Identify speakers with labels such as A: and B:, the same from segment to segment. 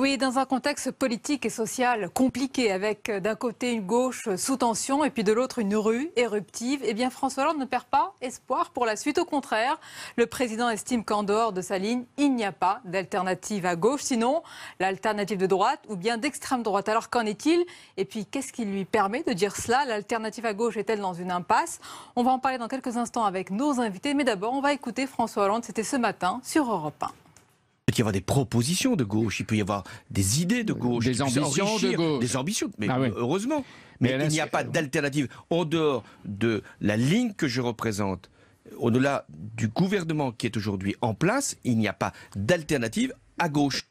A: Oui, dans un contexte politique et social compliqué, avec d'un côté une gauche sous tension et puis de l'autre une rue éruptive, eh bien François Hollande ne perd pas espoir pour la suite. Au contraire, le président estime qu'en dehors de sa ligne, il n'y a pas d'alternative à gauche, sinon l'alternative de droite ou bien d'extrême droite. Alors qu'en est-il? Et puis qu'est-ce qui lui permet de dire cela? L'alternative à gauche est-elle dans une impasse? On va en parler dans quelques instants avec nos invités, mais d'abord on va écouter François Hollande, c'était ce matin sur Europe 1.
B: Il peut y avoir des propositions de gauche, il peut y avoir des idées de gauche,
C: des ambitions de gauche.
B: des ambitions, mais
C: oui.
B: heureusement. Mais il n'y a pas d'alternative en dehors de la ligne que je représente. Au-delà du gouvernement qui est aujourd'hui en place, il n'y a pas d'alternative à gauche.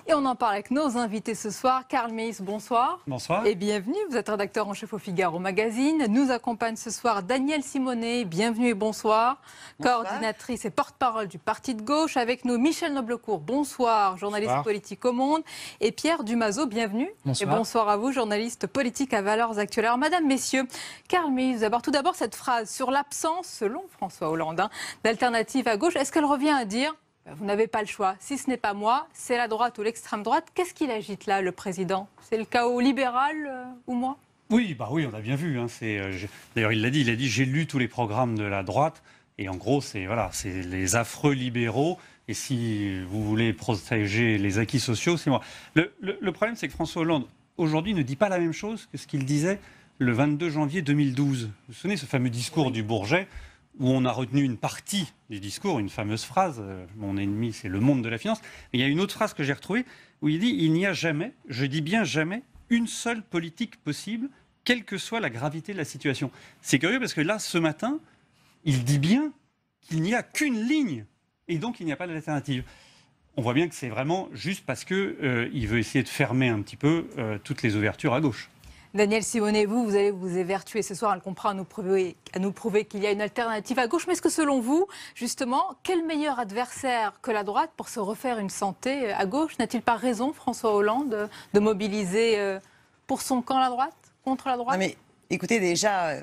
A: Et on en parle avec nos invités ce soir. Karl Meis, bonsoir.
D: Bonsoir.
A: Et bienvenue. Vous êtes rédacteur en chef au Figaro Magazine. Nous accompagne ce soir Danielle Simonet. Bienvenue et bonsoir. Coordinatrice et porte-parole du Parti de gauche. Avec nous, Michel Noblecourt. Bonsoir. Journaliste politique au Monde. Et Pierre Dumazeau. Bienvenue.
D: Bonsoir.
A: Et bonsoir à vous, journaliste politique à Valeurs Actuelles. Alors, madame, messieurs, Karl Meis, tout d'abord cette phrase sur l'absence, selon François Hollande, d'alternative à gauche. Est-ce qu'elle revient à dire vous n'avez pas le choix. Si ce n'est pas moi, c'est la droite ou l'extrême droite. Qu'est-ce qu'il agite là, le président? C'est le chaos libéral ou moi?
D: Oui, on a bien vu. Hein, d'ailleurs, il a dit j'ai lu tous les programmes de la droite. Et en gros, c'est les affreux libéraux. Et si vous voulez protéger les acquis sociaux, c'est moi. Le problème, c'est que François Hollande, aujourd'hui, ne dit pas la même chose que ce qu'il disait le 22 janvier 2012. Vous vous souvenez, ce fameux discours du Bourget, où on a retenu une partie du discours, une fameuse phrase, mon ennemi c'est le monde de la finance. Mais il y a une autre phrase que j'ai retrouvée où il dit, il n'y a jamais, je dis bien jamais, une seule politique possible, quelle que soit la gravité de la situation. C'est curieux parce que là, ce matin, il dit bien qu'il n'y a qu'une ligne, et donc il n'y a pas d'alternative. On voit bien que c'est vraiment juste parce qu'il veut essayer de fermer un petit peu toutes les ouvertures à gauche.
A: Danielle Simonet, vous allez vous évertuer ce soir, elle comprend à nous prouver qu'il y a une alternative à gauche. Mais est-ce que selon vous, justement, quel meilleur adversaire que la droite pour se refaire une santé à gauche? N'a-t-il pas raison, François Hollande, de mobiliser pour son camp la droite, contre la droite?
E: Non mais écoutez, déjà,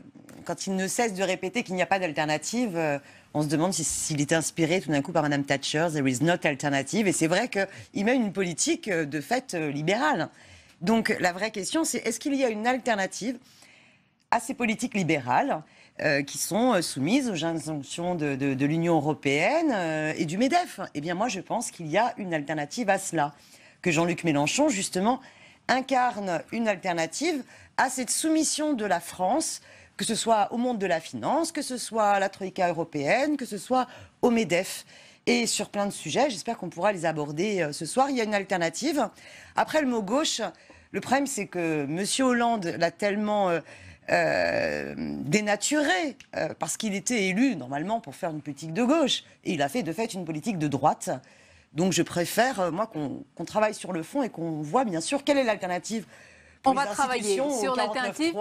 E: quand il ne cesse de répéter qu'il n'y a pas d'alternative, on se demande s'il est inspiré tout d'un coup par Mme Thatcher, there is not alternative. Et c'est vrai qu'il mène une politique de fait libérale. Donc la vraie question, c'est est-ce qu'il y a une alternative à ces politiques libérales qui sont soumises aux injonctions de l'Union européenne et du MEDEF? Eh bien moi je pense qu'il y a une alternative à cela, que Jean-Luc Mélenchon justement incarne une alternative à cette soumission de la France, que ce soit au monde de la finance, que ce soit à la Troïka européenne, que ce soit au MEDEF. Et sur plein de sujets, j'espère qu'on pourra les aborder ce soir. Il y a une alternative. Après, le mot gauche, le problème, c'est que M. Hollande l'a tellement dénaturé, parce qu'il était élu, normalement, pour faire une politique de gauche. Et il a fait, de fait, une politique de droite. Donc je préfère, moi, qu'on travaille sur le fond et qu'on voit, bien sûr, quelle est l'alternative.
A: On va travailler sur l'alternative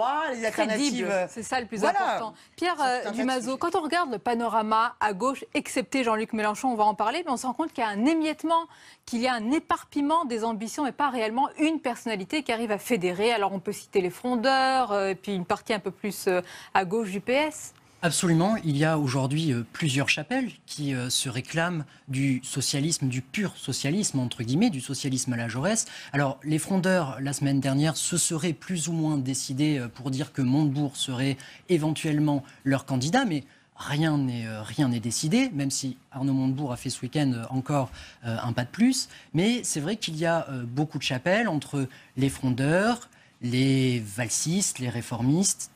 A: crédible, c'est ça le plus important. Pierre Dumazeau, quand on regarde le panorama à gauche, excepté Jean-Luc Mélenchon, on va en parler, mais on se rend compte qu'il y a un émiettement, qu'il y a un éparpillement des ambitions et pas réellement une personnalité qui arrive à fédérer. Alors on peut citer les frondeurs, et puis une partie un peu plus à gauche du PS.
F: Absolument. Il y a aujourd'hui plusieurs chapelles qui se réclament du socialisme, du pur socialisme, entre guillemets, du socialisme à la Jaurès. Alors, les frondeurs, la semaine dernière, se seraient plus ou moins décidés pour dire que Montebourg serait éventuellement leur candidat, mais rien n'est décidé, même si Arnaud Montebourg a fait ce week-end encore un pas de plus. Mais c'est vrai qu'il y a beaucoup de chapelles entre les frondeurs, les valsistes, les réformistes,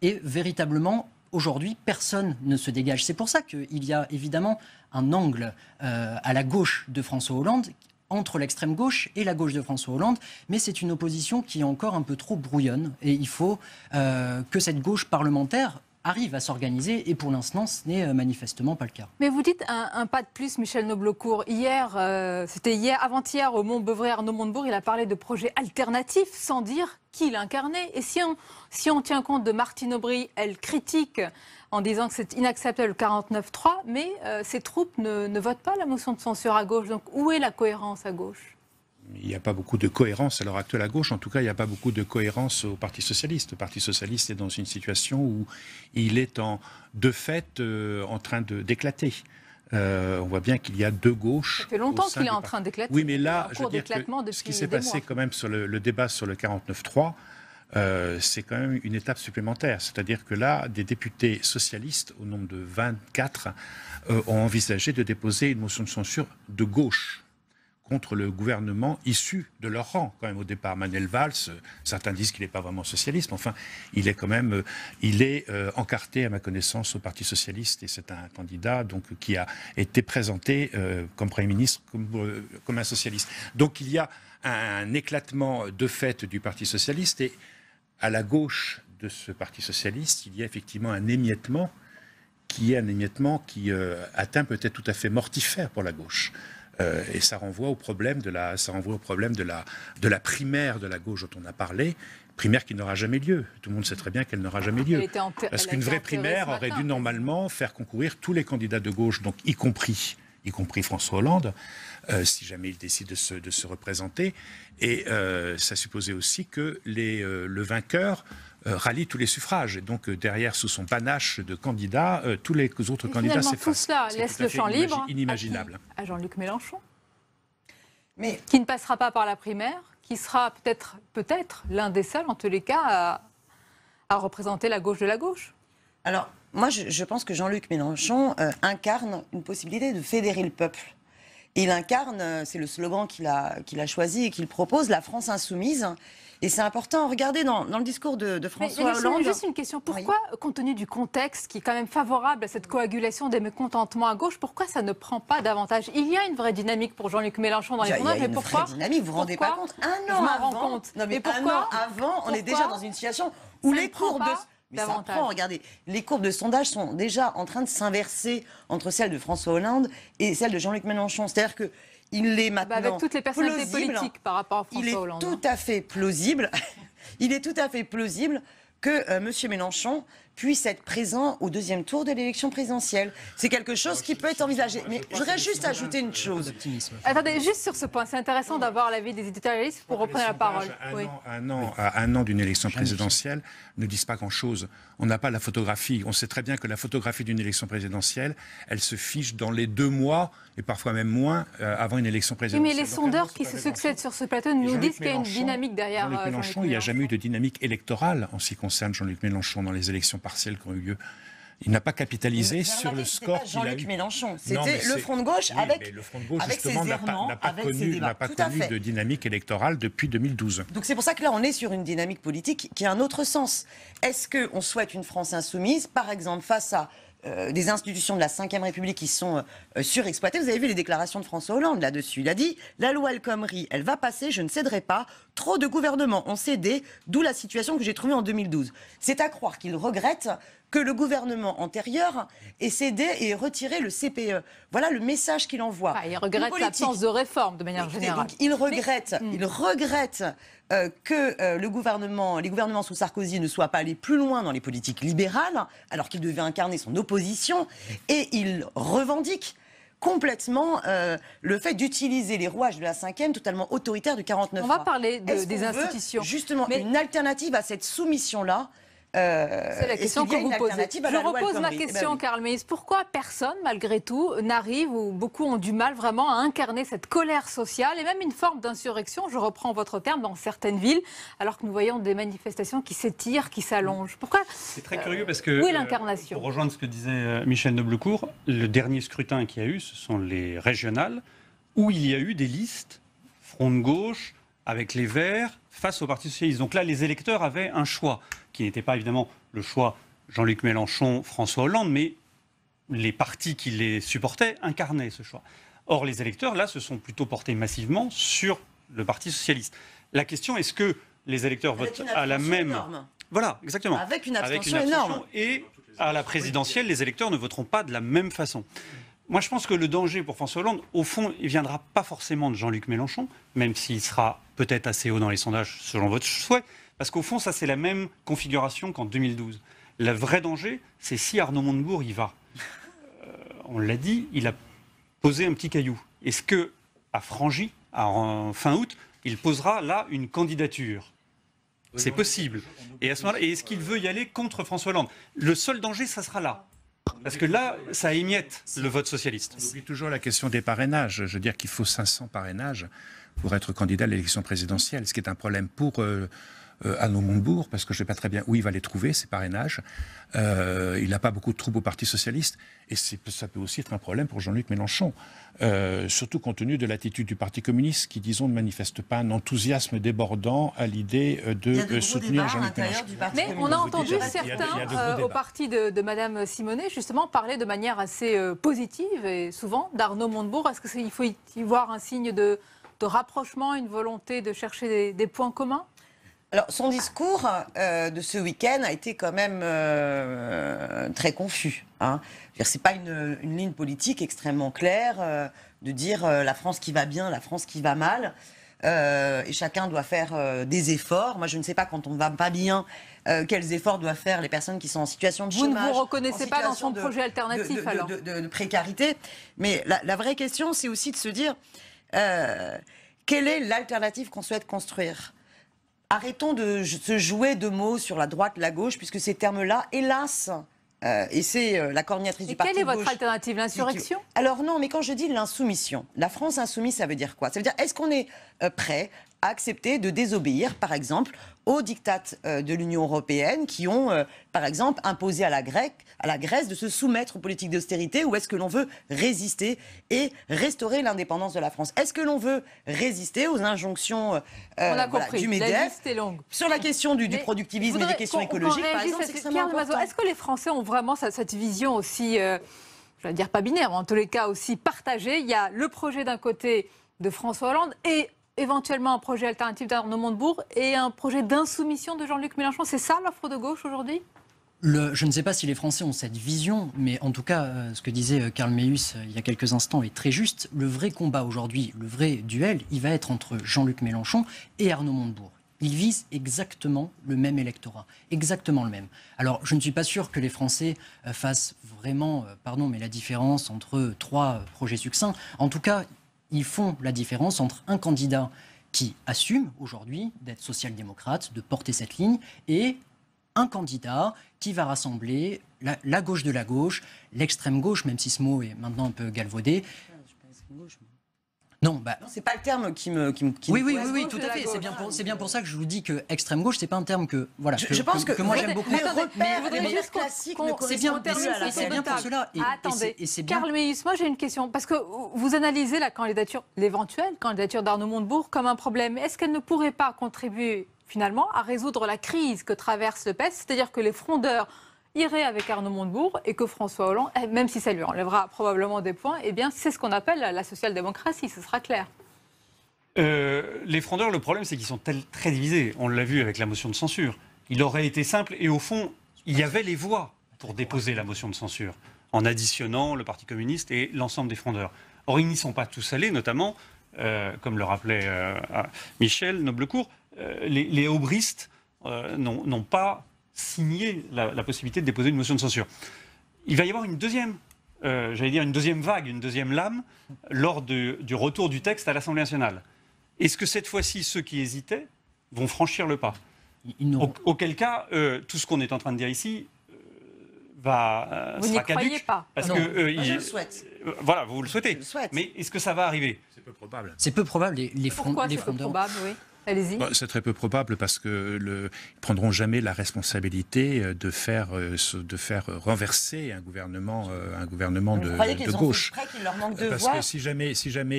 F: et véritablement, aujourd'hui, personne ne se dégage. C'est pour ça qu'il y a évidemment un angle à la gauche de François Hollande, entre l'extrême gauche et la gauche de François Hollande, mais c'est une opposition qui est encore un peu trop brouillonne. Et il faut que cette gauche parlementaire arrive à s'organiser, et pour l'instant, ce n'est manifestement pas le cas.
A: Mais vous dites un pas de plus, Michel Noblecourt. Avant-hier, au Montbeuvray, Arnaud Montebourg, il a parlé de projets alternatifs sans dire qui l'incarnait. Et si on tient compte de Martine Aubry, elle critique en disant que c'est inacceptable le 49-3, mais ses troupes ne votent pas la motion de censure à gauche. Donc où est la cohérence à gauche ?
G: Il n'y a pas beaucoup de cohérence à l'heure actuelle à gauche. En tout cas, il n'y a pas beaucoup de cohérence au Parti socialiste. Le Parti socialiste est dans une situation où il est de fait en train d'éclater. On voit bien qu'il y a deux gauches.
A: Ça fait longtemps qu'il est en train d'éclater.
G: Oui, mais là,
A: je veux dire que
G: ce qui s'est passé quand même sur le débat sur le 49.3, c'est quand même une étape supplémentaire. C'est-à-dire que là, des députés socialistes, au nombre de 24, ont envisagé de déposer une motion de censure de gauche contre le gouvernement issu de leur rang. Quand même, au départ, Manuel Valls, certains disent qu'il n'est pas vraiment socialiste, mais enfin, il est quand même, encarté, à ma connaissance, au Parti socialiste, et c'est un candidat donc, qui a été présenté comme Premier ministre, comme un socialiste. Donc il y a un éclatement de fait du Parti socialiste, et à la gauche de ce Parti socialiste, il y a effectivement un émiettement qui atteint peut-être tout à fait mortifère pour la gauche. Et ça renvoie au problème de la primaire de la gauche dont on a parlé, primaire qui n'aura jamais lieu. Tout le monde sait très bien qu'elle n'aura jamais lieu. Parce qu'une vraie primaire aurait dû normalement faire concourir tous les candidats de gauche, donc y compris François Hollande, si jamais il décide de se représenter. Et ça supposait aussi que le vainqueur rallie tous les suffrages. Et donc, derrière, sous son panache de candidats, tous les autres candidats s'effacent.
A: Tout cela laisse le champ libre
G: inimaginable.
A: À Jean-Luc Mélenchon, qui ne passera pas par la primaire, qui sera peut-être l'un des seuls, en tous les cas, à représenter la gauche de la gauche.
E: Alors, moi, je pense que Jean-Luc Mélenchon incarne une possibilité de fédérer le peuple. Et il incarne, c'est le slogan qu'il a choisi et qu'il propose, la France insoumise. Et c'est important, regardez dans le discours de François Hollande...
A: Juste une question, pourquoi, compte tenu du contexte qui est quand même favorable à cette coagulation des mécontentements à gauche, pourquoi ça ne prend pas davantage? Il y a une vraie dynamique pour Jean-Luc Mélenchon dans les sondages, mais pourquoi?
E: Il y a une vraie dynamique, vous ne vous rendez pas compte. Un an avant, on est déjà dans une situation où les courbes... Mais ça prend, regardez, les courbes de sondage sont déjà en train de s'inverser entre celles de François Hollande et celles de Jean-Luc Mélenchon. C'est-à-dire que il est maintenant
A: avec toutes les personnalités politiques par rapport à François Hollande.
E: Il est tout à fait plausible. Il est tout à fait plausible que M. Mélenchon puisse être présent au deuxième tour de l'élection présidentielle. C'est quelque chose qui peut être envisagé. Mais je voudrais juste ajouter une chose.
A: Attendez, juste sur ce point, c'est intéressant d'avoir l'avis des éditorialistes pour reprendre la parole.
G: Un an d'une élection présidentielle ne disent pas grand-chose. On n'a pas la photographie. On sait très bien que la photographie d'une élection présidentielle, elle se fiche dans les 2 mois, et parfois même moins, avant une élection présidentielle.
A: Oui, mais les sondeurs qui se succèdent sur ce plateau nous disent qu'il y a une dynamique derrière
G: Jean-Luc Mélenchon. Il n'y a jamais eu de dynamique électorale en ce qui concerne Jean-Luc Mélenchon dans les élections partielles qui ont eu lieu. Il n'a pas capitalisé sur le score qu'il a eu.
E: Jean-Luc Mélenchon, c'était le Front de gauche avec ses errements, avec ses débats.
G: N'a pas connu de dynamique électorale depuis 2012.
E: Donc c'est pour ça que là, on est sur une dynamique politique qui a un autre sens. Est-ce qu'on souhaite une France insoumise, par exemple, face à des institutions de la Ve République qui sont surexploitées? Vous avez vu les déclarations de François Hollande là-dessus. Il a dit « La loi El Khomri, elle va passer, je ne céderai pas. Trop de gouvernements ont cédé, d'où la situation que j'ai trouvée en 2012. » C'est à croire qu'il regrette que le gouvernement antérieur ait cédé et retiré le CPE. Voilà le message qu'il envoie.
A: Il regrette l'absence de réforme de manière générale.
E: Donc, il regrette que les gouvernements sous Sarkozy ne soient pas allés plus loin dans les politiques libérales, alors qu'ils devaient incarner son opposition, et il revendique complètement le fait d'utiliser les rouages de la 5e totalement autoritaire du 49.3.
A: On va parler des institutions.
E: Justement, une alternative à cette soumission-là.
A: C'est la question que vous posez. Je repose ma question, Karl Meis. Pourquoi personne, malgré tout, n'arrive, ou beaucoup ont du mal vraiment à incarner cette colère sociale et même une forme d'insurrection, je reprends votre terme, dans certaines villes, alors que nous voyons des manifestations qui s'étirent, qui s'allongent? Pourquoi?
D: C'est très curieux parce que,
A: où est l'incarnation?
D: pour rejoindre ce que disait Michel Noblecourt, le dernier scrutin qu'il y a eu, ce sont les régionales, où il y a eu des listes, Front de gauche, avec les Verts, face au Parti socialiste. Donc là, les électeurs avaient un choix, qui n'était pas évidemment le choix Jean-Luc Mélenchon, François Hollande, mais les partis qui les supportaient incarnaient ce choix. Or, les électeurs, là, se sont plutôt portés massivement sur le Parti socialiste. La question, est-ce que les électeurs votent à la même...
E: Énorme.
D: Voilà, exactement.
E: Avec une abstention énorme.
D: Et à la présidentielle, les électeurs ne voteront pas de la même façon. Moi, je pense que le danger pour François Hollande, au fond, il ne viendra pas forcément de Jean-Luc Mélenchon, même s'il sera peut-être assez haut dans les sondages, selon votre souhait, parce qu'au fond, ça, c'est la même configuration qu'en 2012. Le vrai danger, c'est si Arnaud Montebourg y va. On l'a dit, il a posé un petit caillou. Est-ce qu'à Frangy, en fin août, il posera là une candidature? C'est possible. Et à ce moment-là, est-ce qu'il veut y aller contre François Hollande? Le seul danger, ça sera là. Parce que là, ça émiette le vote socialiste.
G: On oublie toujours la question des parrainages. Je veux dire qu'il faut 500 parrainages pour être candidat à l'élection présidentielle, ce qui est un problème pour Arnaud Montebourg, parce que je ne sais pas très bien où il va les trouver, ces parrainages. Il n'a pas beaucoup de troupes au Parti socialiste, et ça peut aussi être un problème pour Jean-Luc Mélenchon, surtout compte tenu de l'attitude du Parti communiste, qui, disons, ne manifeste pas un enthousiasme débordant à l'idée de soutenir Jean-Luc Mélenchon.
A: Mais on a entendu certains au parti de Mme Simonet, justement, parler de manière assez positive, et souvent, d'Arnaud Montebourg. Est-ce qu'il faut y voir un signe de rapprochement, une volonté de chercher des points communs ?
E: Alors, son discours de ce week-end a été quand même très confus. Hein. C'est pas une ligne politique extrêmement claire de dire la France qui va bien, la France qui va mal. Et chacun doit faire des efforts. Moi, je ne sais pas quand on ne va pas bien, quels efforts doivent faire les personnes qui sont en situation de chômage.
A: Vous ne vous reconnaissez pas dans son projet alternatif, alors
E: de précarité. Mais la vraie question, c'est aussi de se dire quelle est l'alternative qu'on souhaite construire ? Arrêtons de se jouer de mots sur la droite, la gauche, puisque ces termes-là, hélas, et c'est la coordinatrice du parti de gauche.
A: Quelle est votre alternative, l'insurrection ?
E: Alors non, mais quand je dis l'insoumission, la France insoumise, ça veut dire quoi ? Ça veut dire, est-ce qu'on est prêt à accepter de désobéir, par exemple, aux diktats de l'Union européenne qui ont, par exemple, imposé à la Grèce de se soumettre aux politiques d'austérité, ou est-ce que l'on veut résister et restaurer l'indépendance de la France ? Est-ce que l'on veut résister aux injonctions du MEDEF sur la question du productivisme et des questions écologiques, par exemple, c'est extrêmement important.
A: Est-ce que les Français ont vraiment cette vision aussi, je vais dire pas binaire, mais en tous les cas aussi partagée ? Il y a le projet d'un côté de François Hollande et éventuellement un projet alternatif d'Arnaud Montebourg et un projet d'insoumission de Jean-Luc Mélenchon. C'est ça l'offre de gauche aujourd'hui ?
F: Je ne sais pas si les Français ont cette vision, mais en tout cas, ce que disait Karl Meeus il y a quelques instants est très juste. Le vrai combat aujourd'hui, le vrai duel, il va être entre Jean-Luc Mélenchon et Arnaud Montebourg. Ils visent exactement le même électorat, exactement le même. Alors, je ne suis pas sûr que les Français fassent vraiment, la différence entre trois projets succincts. En tout cas, ils font la différence entre un candidat qui assume aujourd'hui d'être social-démocrate, de porter cette ligne, et un candidat qui va rassembler la gauche de la gauche, l'extrême gauche, même si ce mot est maintenant un peu galvaudé. Non,
E: c'est pas le terme qui me.
F: Oui, tout à fait. C'est bien pour ça que je vous dis que extrême gauche, c'est pas un terme que
E: je pense que
F: moi j'aime beaucoup.
E: C'est bien
F: pour cela.
A: Attendez, Karl Meeus, moi j'ai une question parce que vous analysez l'éventuelle candidature d'Arnaud Montebourg comme un problème. Est-ce qu'elle ne pourrait pas contribuer finalement à résoudre la crise que traverse le PES, c'est-à-dire que les frondeurs irait avec Arnaud Montebourg et que François Hollande, même si ça lui enlèvera probablement des points, eh bien c'est ce qu'on appelle la social-démocratie, ce sera clair.
D: Les frondeurs, le problème c'est qu'ils sont très divisés. On l'a vu avec la motion de censure. Il aurait été simple et au fond, il y avait les voix pour déposer la motion de censure en additionnant le Parti communiste et l'ensemble des frondeurs. Or, ils n'y sont pas tous allés, notamment, comme le rappelait Michel Noblecourt, les aubristes n'ont pas signer la possibilité de déposer une motion de censure. Il va y avoir une deuxième vague, une deuxième lame lors du retour du texte à l'Assemblée nationale. Est-ce que cette fois-ci, ceux qui hésitaient vont franchir le pas ? Auquel cas, tout ce qu'on est en train de dire ici sera caduc.
A: Vous n'y croyez pas ?
E: Parce que je le souhaite.
D: Voilà, vous le souhaitez. Mais est-ce que ça va arriver ?
G: C'est peu probable.
F: C'est peu probable.
A: Pourquoi c'est peu probable, oui. Allez-y.
G: C'est très peu probable parce que ne prendront jamais la responsabilité de faire renverser un gouvernement de gauche.
E: Qu'il leur manque de
G: parce
E: voix.
G: que si jamais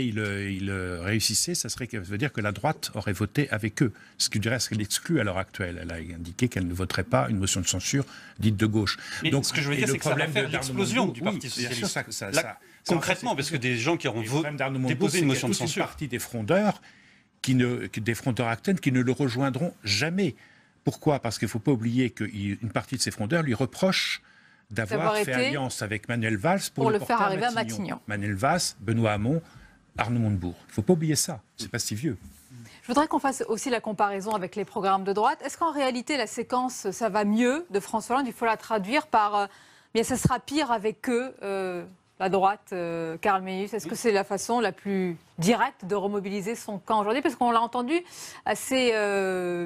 G: ils réussissaient, ça veut dire que la droite aurait voté avec eux. Ce qui dirait qu'elle exclut à l'heure actuelle. Elle a indiqué qu'elle ne voterait pas une motion de censure dite de gauche.
D: Mais donc, ce que je veux dire, c'est que ça va faire l'explosion du Parti socialiste. Concrètement, parce que des gens qui auront déposé une motion de censure.
G: Une partie des frondeurs des frondeurs actuels qui ne le rejoindront jamais. Pourquoi ? Parce qu'il ne faut pas oublier qu'une partie de ces frondeurs lui reproche d'avoir fait alliance avec Manuel Valls pour le faire arriver à Matignon. Manuel Valls, Benoît Hamon, Arnaud Montebourg. Il ne faut pas oublier ça. C'est pas si vieux.
A: Je voudrais qu'on fasse aussi la comparaison avec les programmes de droite. Est-ce qu'en réalité, la séquence « ça va mieux » de François Hollande, il faut la traduire par bien, ça sera pire avec eux la droite, Karl Meeus, est-ce que c'est la façon la plus directe de remobiliser son camp aujourd'hui ? Parce qu'on l'a entendu assez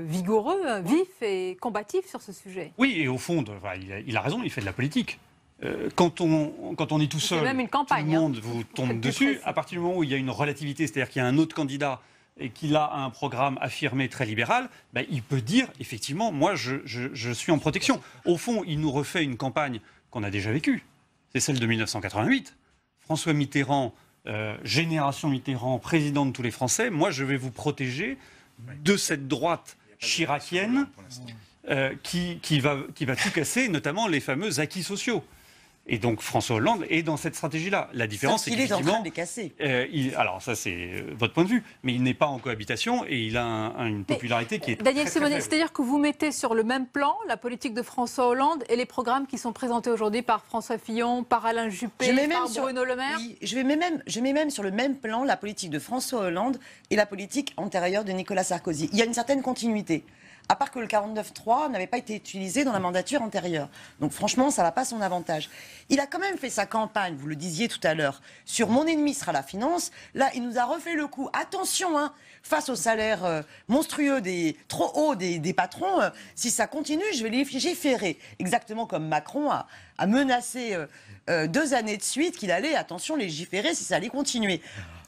A: vigoureux, vif et combatif sur ce sujet.
D: Oui, et au fond, il a raison, il fait de la politique. quand on est tout seul,
A: même une campagne,
D: tout le monde vous tombe dessus. À partir du moment où il y a une relativité, c'est-à-dire qu'il y a un autre candidat et qu'il a un programme affirmé très libéral, ben, il peut dire, effectivement, moi, je suis en protection. Au fond, il nous refait une campagne qu'on a déjà vécue. C'est celle de 1988. François Mitterrand, génération Mitterrand, président de tous les Français, moi, je vais vous protéger de cette droite chiracienne qui va tout casser, notamment les fameux acquis sociaux. Et donc François Hollande est dans cette stratégie-là. La différence, c'est qu'il
E: est en train de les casser.
D: Alors ça, c'est votre point de vue, mais il n'est pas en cohabitation et il a une popularité qui est
A: Daniel
D: très,
A: Simonet,
D: très faible.
A: c'est-à-dire que vous mettez sur le même plan la politique de François Hollande et les programmes qui sont présentés aujourd'hui par François Fillon, par Alain Juppé, par Bruno Le Maire.
E: Oui, je mets même sur le même plan la politique de François Hollande et la politique antérieure de Nicolas Sarkozy. Il y a une certaine continuité. À part que le 49.3 n'avait pas été utilisé dans la mandature antérieure. Donc franchement, ça n'a pas son avantage. Il a quand même fait sa campagne, vous le disiez tout à l'heure, sur « Mon ennemi sera la finance ». Là, il nous a refait le coup. Attention, hein, face aux salaires monstrueux, trop hauts des patrons, si ça continue, je vais légiférer. Exactement comme Macron a menacé 2 années de suite qu'il allait, attention, légiférer si ça allait continuer.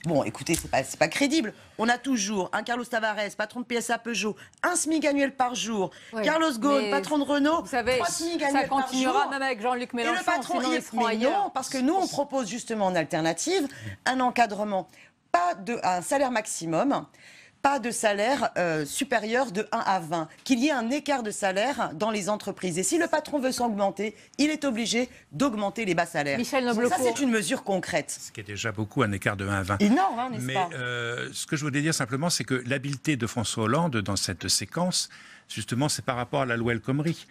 E: Bon, écoutez, c'est pas crédible. On a toujours un Carlos Tavares, patron de PSA Peugeot, un SMIC annuel par jour. Oui, Carlos Ghosn, patron de Renault,
A: vous savez,
E: 3 SMIC annuels par jour.
A: Ça continuera même avec Jean-Luc Mélenchon,
E: et le patron,
A: sinon ils seront ailleurs.
E: Non, parce que nous, on propose justement en alternative un encadrement, un salaire maximum, pas de salaire supérieur de 1 à 20, qu'il y ait un écart de salaire dans les entreprises. Et si le patron veut s'augmenter, il est obligé d'augmenter les bas salaires.
A: Michel
E: Donc ça, c'est une mesure concrète.
G: Ce qui est déjà beaucoup, un écart de 1 à 20.
E: Énorme, hein, n'est-ce pas ?
G: Mais ce que je voulais dire simplement, c'est que l'habileté de François Hollande dans cette séquence, justement, c'est par rapport à la loi El Khomri.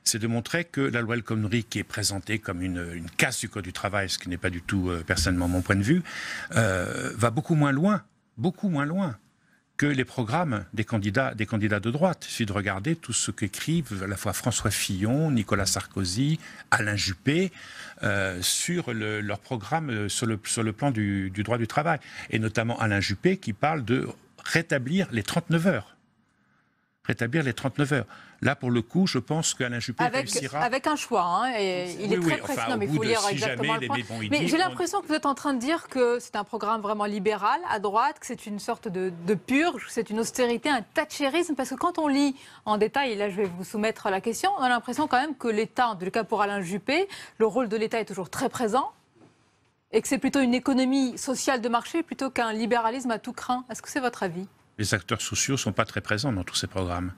G: C'est de montrer que la loi El Khomri, qui est présentée comme une casse du Code du travail, ce qui n'est pas du tout personnellement mon point de vue, va beaucoup moins loin que les programmes des candidats de droite. Il suffit de regarder tout ce qu'écrivent à la fois François Fillon, Nicolas Sarkozy, Alain Juppé sur leur programme sur le plan du droit du travail. Et notamment Alain Juppé qui parle de rétablir les 39 heures. Rétablir les 39 heures. Là, pour le coup, je pense qu'Alain Juppé réussira...
A: Avec un choix, hein, et il est très précis,
G: enfin,
A: mais il faut lire exactement le point. Mais j'ai l'impression que vous êtes en train de dire que c'est un programme vraiment libéral, à droite, que c'est une sorte de purge, que c'est une austérité, un thatchérisme, parce que quand on lit en détail, et là je vais vous soumettre la question, on a l'impression quand même que l'État, en tout cas pour Alain Juppé, le rôle de l'État est toujours très présent, et que c'est plutôt une économie sociale de marché plutôt qu'un libéralisme à tout crin. Est-ce que c'est votre avis ?
G: Les acteurs sociaux ne sont pas très présents dans tous ces programmes.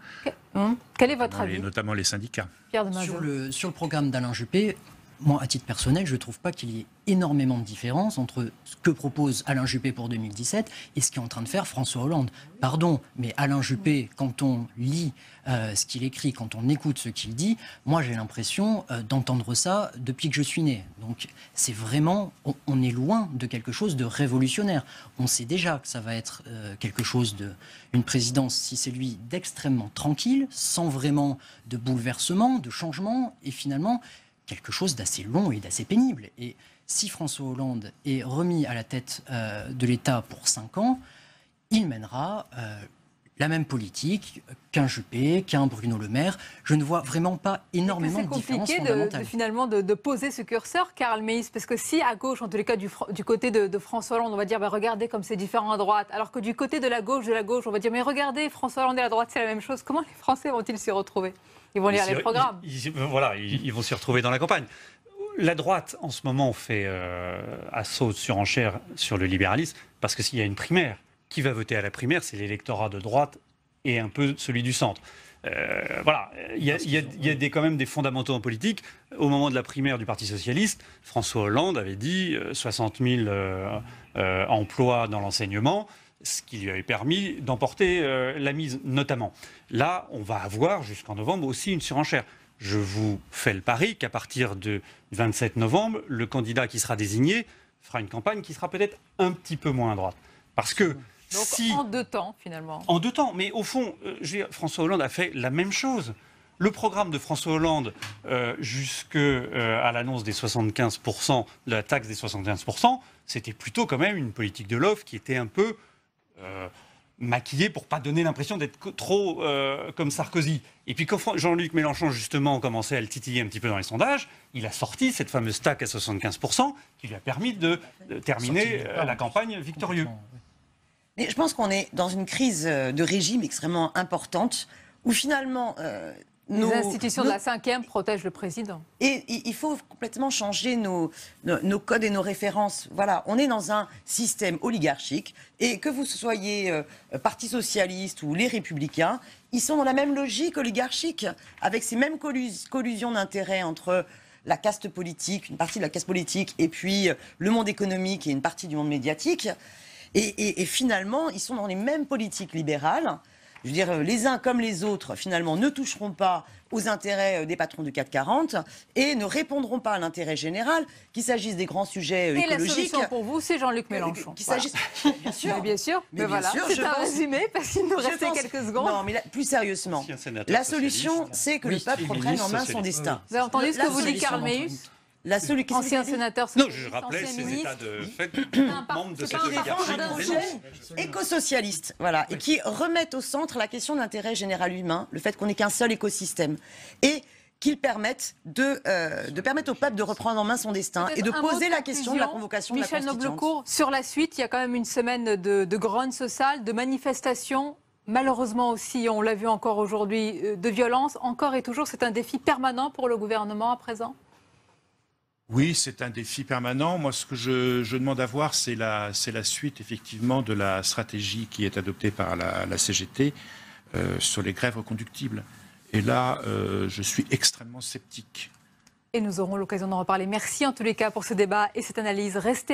A: Quel est votre avis ?
G: Notamment les syndicats.
A: Pierre de Mazot.
F: Sur le programme d'Alain Juppé, moi, à titre personnel, je ne trouve pas qu'il y ait énormément de différence entre ce que propose Alain Juppé pour 2017 et ce qu'est en train de faire François Hollande. Pardon, mais Alain Juppé, quand on lit ce qu'il écrit, quand on écoute ce qu'il dit, moi j'ai l'impression d'entendre ça depuis que je suis né. Donc c'est vraiment, on est loin de quelque chose de révolutionnaire. On sait déjà que ça va être quelque chose une présidence, si c'est lui, d'extrêmement tranquille, sans vraiment de bouleversement, de changement, et finalement quelque chose d'assez long et d'assez pénible. Et si François Hollande est remis à la tête de l'État pour 5 ans, il mènera la même politique qu'un Juppé, qu'un Bruno Le Maire. Je ne vois vraiment pas énormément de différence fondamentale.
A: C'est compliqué finalement de poser ce curseur, Karl Meis, parce que si à gauche, en tous les cas du côté de François Hollande, on va dire regardez comme c'est différent à droite, alors que du côté de la gauche, on va dire mais regardez, François Hollande et la droite c'est la même chose, comment les Français vont-ils s'y retrouver ? Ils vont lire les programmes.
D: Ils vont s'y retrouver dans la campagne. La droite, en ce moment, fait assaut de surenchère sur le libéralisme, parce que s'il y a une primaire, qui va voter à la primaire, c'est l'électorat de droite et un peu celui du centre. Il y a quand même des fondamentaux en politique. Au moment de la primaire du Parti socialiste, François Hollande avait dit 60 000 emplois dans l'enseignement, ce qui lui avait permis d'emporter la mise, notamment. Là, on va avoir, jusqu'en novembre, aussi une surenchère. Je vous fais le pari qu'à partir du 27 novembre, le candidat qui sera désigné fera une campagne qui sera peut-être un petit peu moins à droite. Parce que
A: en 2 temps, finalement.
D: En 2 temps. Mais au fond, François Hollande a fait la même chose. Le programme de François Hollande, jusqu'à l'annonce des 75%, de la taxe des 75%, c'était plutôt quand même une politique de l'offre qui était un peu maquillé pour pas donner l'impression d'être trop comme Sarkozy. Et puis quand Jean-Luc Mélenchon justement commençait à le titiller un petit peu dans les sondages, il a sorti cette fameuse TAC à 75% qui lui a permis de terminer la campagne victorieux.
E: Mais je pense qu'on est dans une crise de régime extrêmement importante où finalement...
A: les institutions de la 5e protègent le président.
E: Et il faut complètement changer nos codes et nos références. Voilà, on est dans un système oligarchique et que vous soyez Parti socialiste ou les Républicains, ils sont dans la même logique oligarchique, avec ces mêmes collusions d'intérêts entre la caste politique, une partie de la caste politique, et puis le monde économique et une partie du monde médiatique. Et finalement, ils sont dans les mêmes politiques libérales. Je veux dire, les uns comme les autres, finalement, ne toucheront pas aux intérêts des patrons du CAC 40 et ne répondront pas à l'intérêt général, qu'il s'agisse des grands sujets écologiques.
A: Et la solution pour vous, c'est Jean-Luc Mélenchon.
E: Qu'il s'agisse... Bien sûr.
A: Bien sûr. Mais voilà, c'est un résumé, parce qu'il nous restait quelques secondes.
E: Non, mais là, plus sérieusement, la solution, c'est que le peuple reprenne en main son destin.
A: Vous avez entendu ce que vous dit Karl Meus, ancien sénateur
D: socialiste. Non, je rappelais ces états de fait membres de cette oligarchie.
E: Un projet éco-socialiste, voilà, et qui remettent au centre la question de l'intérêt général humain, le fait qu'on n'ait qu'un seul écosystème, et qu'ils permettent de permettre au peuple de reprendre en main son destin et de poser la question de la convocation de la Constituante.
A: Michel Noblecourt, sur la suite, il y a quand même une semaine de grogne sociale, de manifestations. Malheureusement aussi, on l'a vu encore aujourd'hui, de violence. Encore et toujours, c'est un défi permanent pour le gouvernement à présent.
G: Oui, c'est un défi permanent. Moi, ce que je demande à voir, c'est la suite, effectivement, de la stratégie qui est adoptée par la CGT sur les grèves reconductibles. Et là, je suis extrêmement sceptique.
A: Et nous aurons l'occasion d'en reparler. Merci en tous les cas pour ce débat et cette analyse. Restez